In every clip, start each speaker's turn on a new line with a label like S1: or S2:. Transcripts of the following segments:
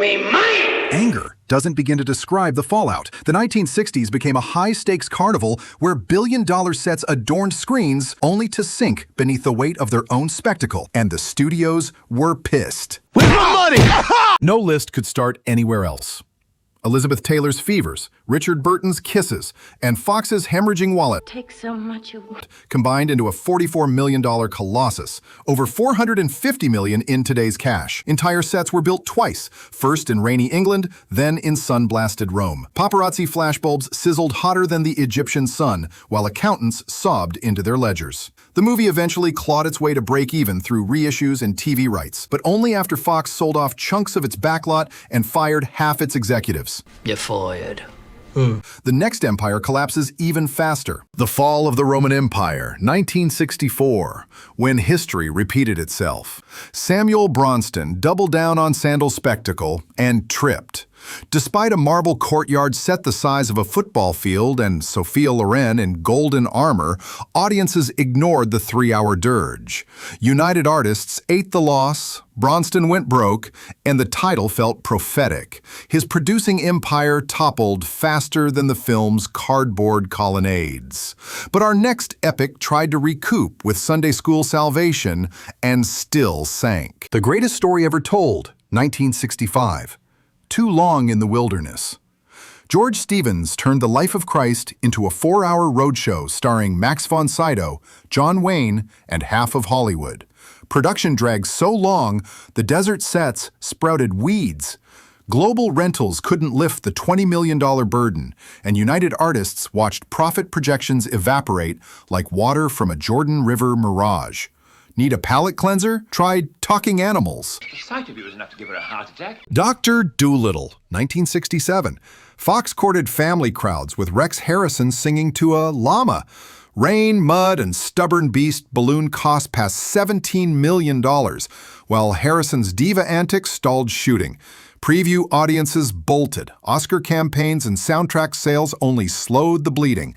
S1: be mine!
S2: Anger doesn't begin to describe the fallout. The 1960s became a high-stakes carnival where billion-dollar sets adorned screens only to sink beneath the weight of their own spectacle. And the studios were pissed.
S3: With my money!
S2: No list could start anywhere else. Elizabeth Taylor's Fevers, Richard Burton's Kisses, and Fox's hemorrhaging wallet
S4: Take so much you want.
S2: combined into a $44 million colossus, over $450 million in today's cash. Entire sets were built twice, first in rainy England, then in sun-blasted Rome. Paparazzi flashbulbs sizzled hotter than the Egyptian sun, while accountants sobbed into their ledgers. The movie eventually clawed its way to break even through reissues and TV rights, but only after Fox sold off chunks of its backlot and fired half its executives.
S1: You're fired.
S2: The next empire collapses even faster. The fall of the Roman Empire, 1964, when history repeated itself. Samuel Bronston doubled down on sandal spectacle and tripped. Despite a marble courtyard set the size of a football field and Sophia Loren in golden armor, audiences ignored the 3-hour dirge. United Artists ate the loss, Bronston went broke, and the title felt prophetic. His producing empire toppled faster than the film's cardboard colonnades. But our next epic tried to recoup with Sunday School Salvation and still sank. The Greatest Story Ever Told, 1965. Too Long in the Wilderness. George Stevens turned the life of Christ into a 4-hour roadshow starring Max von Sydow, John Wayne, and half of Hollywood. Production dragged so long, the desert sets sprouted weeds. Global rentals couldn't lift the $20 million burden, and United Artists watched profit projections evaporate like water from a Jordan River mirage. Need a palate cleanser? Try Talking Animals.
S5: The sight of you is enough to give her a heart attack.
S2: Dr. Dolittle, 1967. Fox courted family crowds with Rex Harrison singing to a llama. Rain, Mud, and Stubborn Beast balloon cost past $17 million, while Harrison's diva antics stalled shooting. Preview audiences bolted. Oscar campaigns and soundtrack sales only slowed the bleeding.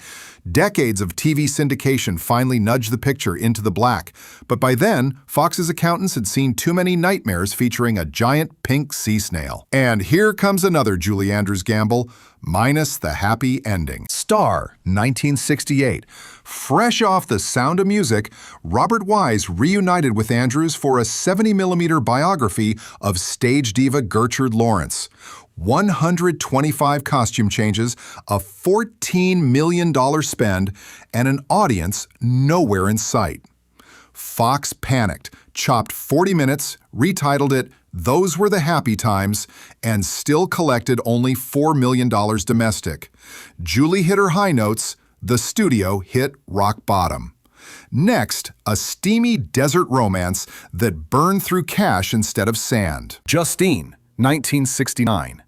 S2: Decades of TV syndication finally nudged the picture into the black. But by then, Fox's accountants had seen too many nightmares featuring a giant pink sea snail. And here comes another Julie Andrews gamble, minus the happy ending. Star, 1968. Fresh off The Sound of Music, Robert Wise reunited with Andrews for a 70mm biography of stage diva Gertrude Lawrence. 125 costume changes, a $14 million spend, and an audience nowhere in sight. Fox panicked, chopped 40 minutes, retitled it Those Were the Happy Times, and still collected only $4 million domestic. Julie hit her high notes, the studio hit rock bottom. Next, a steamy desert romance that burned through cash instead of sand. Justine, 1969.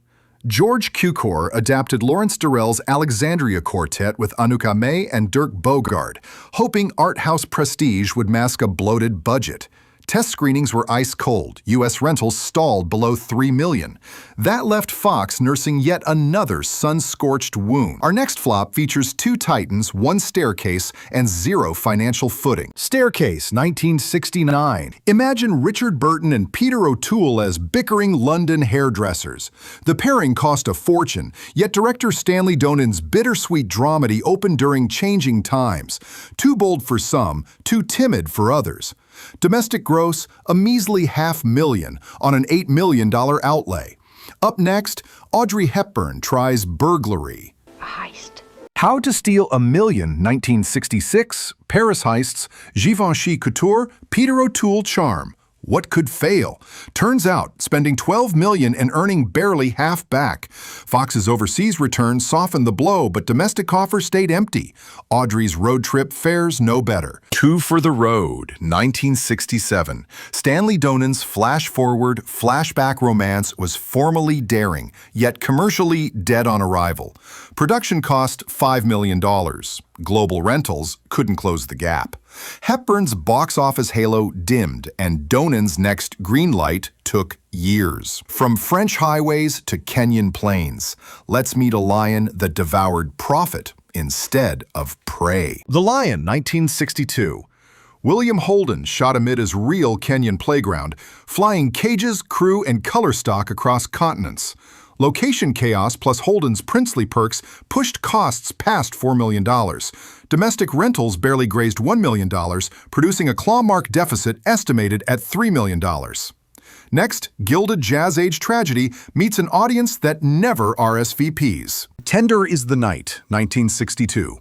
S2: George Cukor adapted Lawrence Durrell's Alexandria Quartet with Anouk May and Dirk Bogarde, hoping art house prestige would mask a bloated budget. Test screenings were ice cold. U.S. rentals stalled below $3 million. That left Fox nursing yet another sun-scorched wound. Our next flop features 2 titans, 1 staircase, and 0 financial footing. Staircase, 1969. Imagine Richard Burton and Peter O'Toole as bickering London hairdressers. The pairing cost a fortune, yet director Stanley Donin's bittersweet dramedy opened during changing times. Too bold for some, too timid for others. Domestic gross, a measly $500,000 on an $8 million outlay. Up next, Audrey Hepburn tries burglary.
S4: Heist.
S2: How to Steal $1 Million, 1966, Paris Heists, Givenchy Couture, Peter O'Toole charm. What could fail? Turns out, spending $12 million and earning barely half back. Fox's overseas return softened the blow, but domestic coffers stayed empty. Audrey's road trip fares no better. Two for the Road, 1967. Stanley Donin's flash-forward, flashback romance was formally daring, yet commercially dead on arrival. Production cost $5 million. Global rentals couldn't close the gap. Hepburn's box office halo dimmed, and Donin's next green light took years. From French highways to Kenyan plains, let's meet a lion that devoured profit instead of prey. The Lion, 1962. William Holden shot amid his real Kenyan playground, flying cages, crew, and color stock across continents. Location chaos plus Holden's princely perks pushed costs past $4 million. Domestic rentals barely grazed $1 million, producing a claw-mark deficit estimated at $3 million. Next, Gilded Jazz Age Tragedy meets an audience that never RSVPs. Tender is the Night, 1962.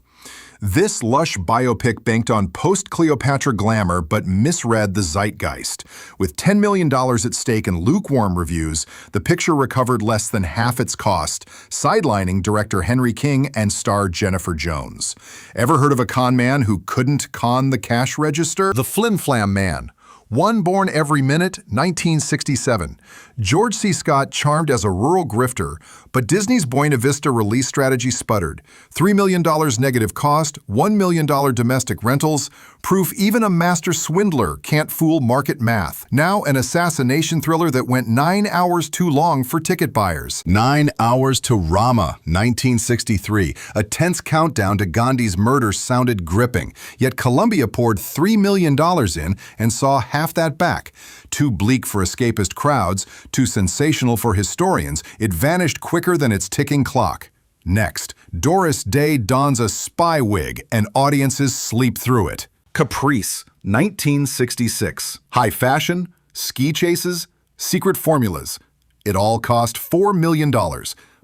S2: This lush biopic banked on post-Cleopatra glamour but misread the zeitgeist. With $10 million at stake and lukewarm reviews, the picture recovered less than half its cost, sidelining director Henry King and star Jennifer Jones. Ever heard of a con man who couldn't con the cash register? The Flim Flam Man. One Born Every Minute, 1967. George C. Scott charmed as a rural grifter, but Disney's Buena Vista release strategy sputtered. $3 million negative cost, $1 million domestic rentals, proof even a master swindler can't fool market math. Now an assassination thriller that went 9 hours too long for ticket buyers. 9 Hours to Rama, 1963. A tense countdown to Gandhi's murder sounded gripping, yet Columbia poured $3 million in and saw half that back. Too bleak for escapist crowds, too sensational for historians, it vanished quicker than its ticking clock. Next, Doris Day dons a spy wig and audiences sleep through it. Caprice, 1966. High fashion, ski chases, secret formulas. It all cost $4 million,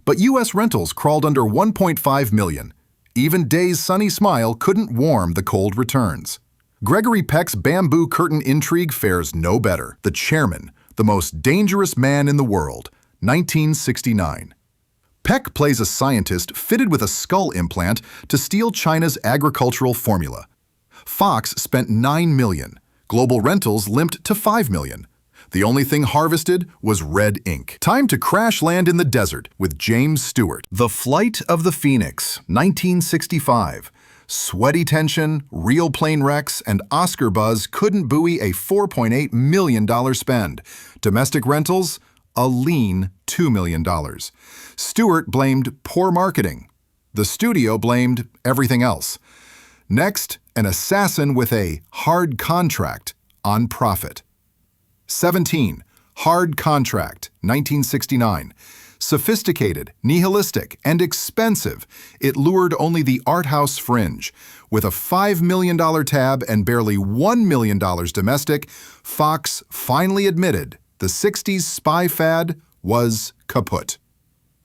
S2: but U.S. rentals crawled under $1.5 million. Even Day's sunny smile couldn't warm the cold returns. Gregory Peck's bamboo curtain intrigue fares no better. The Chairman, the most dangerous man in the world, 1969. Peck plays a scientist fitted with a skull implant to steal China's agricultural formula. Fox spent $9 million. Global rentals limped to $5 million. The only thing harvested was red ink. Time to crash land in the desert with James Stewart. The Flight of the Phoenix, 1965. Sweaty tension, real plane wrecks, and Oscar buzz couldn't buoy a $4.8 million spend. Domestic rentals, a lean $2 million. Stewart blamed poor marketing. The studio blamed everything else. Next, an assassin with a hard contract on profit. 17. Hard Contract, 1969. Sophisticated, nihilistic, and expensive, it lured only the art house fringe. With a $5 million tab and barely $1 million domestic, Fox finally admitted the 60s spy fad was kaput.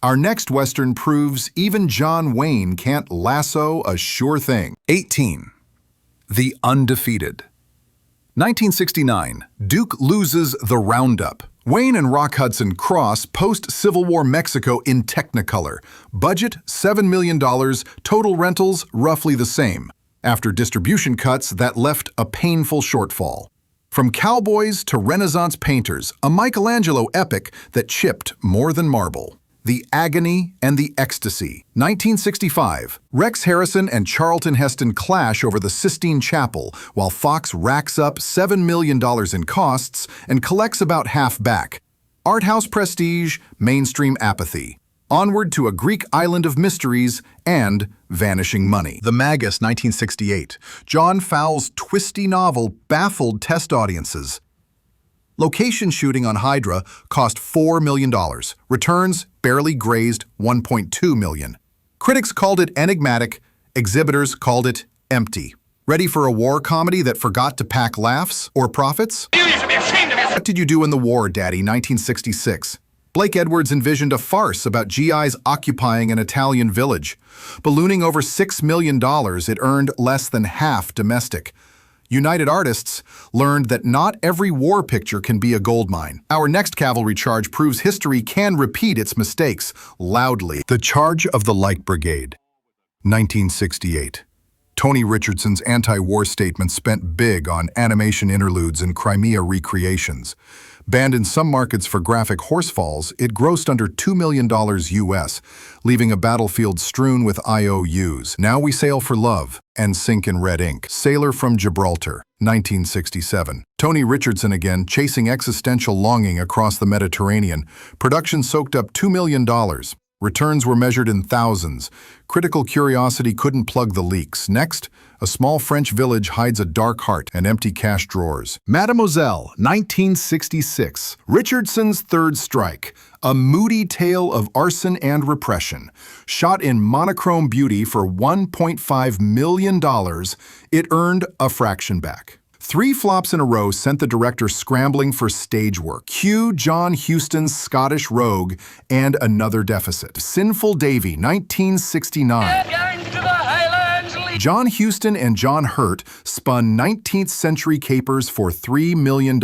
S2: Our next Western proves even John Wayne can't lasso a sure thing. 18. The Undefeated. 1969, Duke loses the Roundup. Wayne and Rock Hudson cross post-Civil War Mexico in Technicolor. Budget $7 million, total rentals roughly the same. After distribution cuts, that left a painful shortfall. From cowboys to Renaissance painters, a Michelangelo epic that chipped more than marble. The Agony and the Ecstasy. 1965. Rex Harrison and Charlton Heston clash over the Sistine Chapel, while Fox racks up $7 million in costs and collects about half back. Art house prestige, mainstream apathy. Onward to a Greek island of mysteries and vanishing money. The Magus, 1968. John Fowles' twisty novel baffled test audiences. Location shooting on Hydra cost $4 million. Returns barely grazed $1.2 million. Critics called it enigmatic, exhibitors called it empty. Ready for a war comedy that forgot to pack laughs or profits?
S5: You should be ashamed of yourself!
S2: What Did You Do in the War, Daddy, 1966. Blake Edwards envisioned a farce about GIs occupying an Italian village. Ballooning over $6 million, it earned less than half domestic. United Artists learned that not every war picture can be a goldmine. Our next cavalry charge proves history can repeat its mistakes loudly. The Charge of the Light Brigade, 1968. Tony Richardson's anti-war statement spent big on animation interludes and Crimea recreations. Banned in some markets for graphic horsefalls, it grossed under $2 million US, leaving a battlefield strewn with IOUs. Now We Sail for Love and Sink in Red Ink. Sailor from Gibraltar, 1967. Tony Richardson again, chasing existential longing across the Mediterranean. Production soaked up $2 million. Returns were measured in thousands. Critical curiosity couldn't plug the leaks. Next, a small French village hides a dark heart and empty cash drawers. Mademoiselle, 1966. Richardson's Third Strike, a moody tale of arson and repression. Shot in monochrome beauty for $1.5 million, it earned a fraction back. 3 flops in a row sent the director scrambling for stage work. Cue John Huston's Scottish Rogue and another deficit. Sinful Davy, 1969. John Huston and John Hurt spun 19th century capers for $3 million.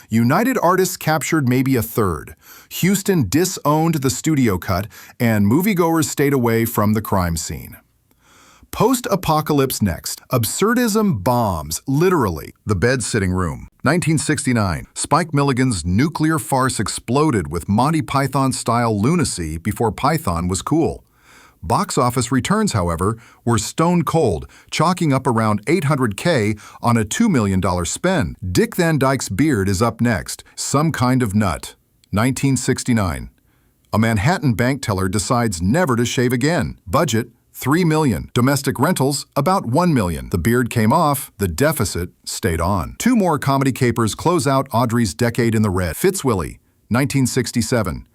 S2: United Artists captured maybe a third. Huston disowned the studio cut, and moviegoers stayed away from the crime scene. Post-apocalypse next. Absurdism bombs, literally. The Bed-Sitting Room. 1969. Spike Milligan's nuclear farce exploded with Monty Python-style lunacy before Python was cool. Box office returns, however, were stone cold, chalking up around $800K on a $2 million spend. Dick Van Dyke's Beard is up next. Some Kind of Nut. 1969. A Manhattan bank teller decides never to shave again. Budget, $3 million. Domestic rentals, about $1 million. The beard came off, the deficit stayed on. 2 more comedy capers close out Audrey's decade in the red. Fitzwilly, 1967.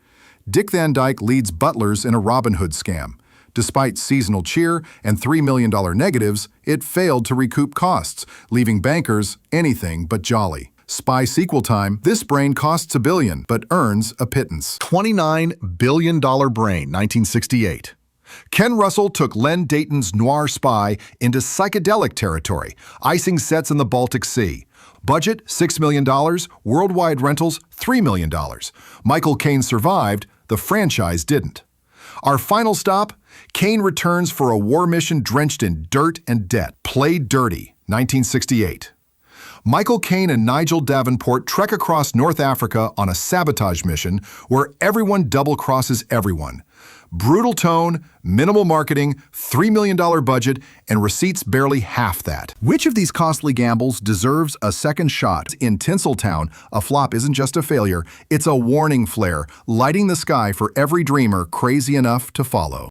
S2: Dick Van Dyke leads butlers in a Robin Hood scam. Despite seasonal cheer and $3 million negatives, it failed to recoup costs, leaving bankers anything but jolly. Spy sequel time, this brain costs $1 billion, but earns a pittance. $29 billion Brain, 1968. Ken Russell took Len Dayton's noir spy into psychedelic territory, icing sets in the Baltic Sea. Budget, $6 million, worldwide rentals, $3 million. Michael Caine survived, the franchise didn't. Our final stop, Caine returns for a war mission drenched in dirt and debt. Play Dirty, 1968. Michael Caine and Nigel Davenport trek across North Africa on a sabotage mission where everyone double-crosses everyone. Brutal tone, minimal marketing, $3 million budget, and receipts barely half that. Which of these costly gambles deserves a second shot? In Tinseltown, a flop isn't just a failure, it's a warning flare, lighting the sky for every dreamer crazy enough to follow.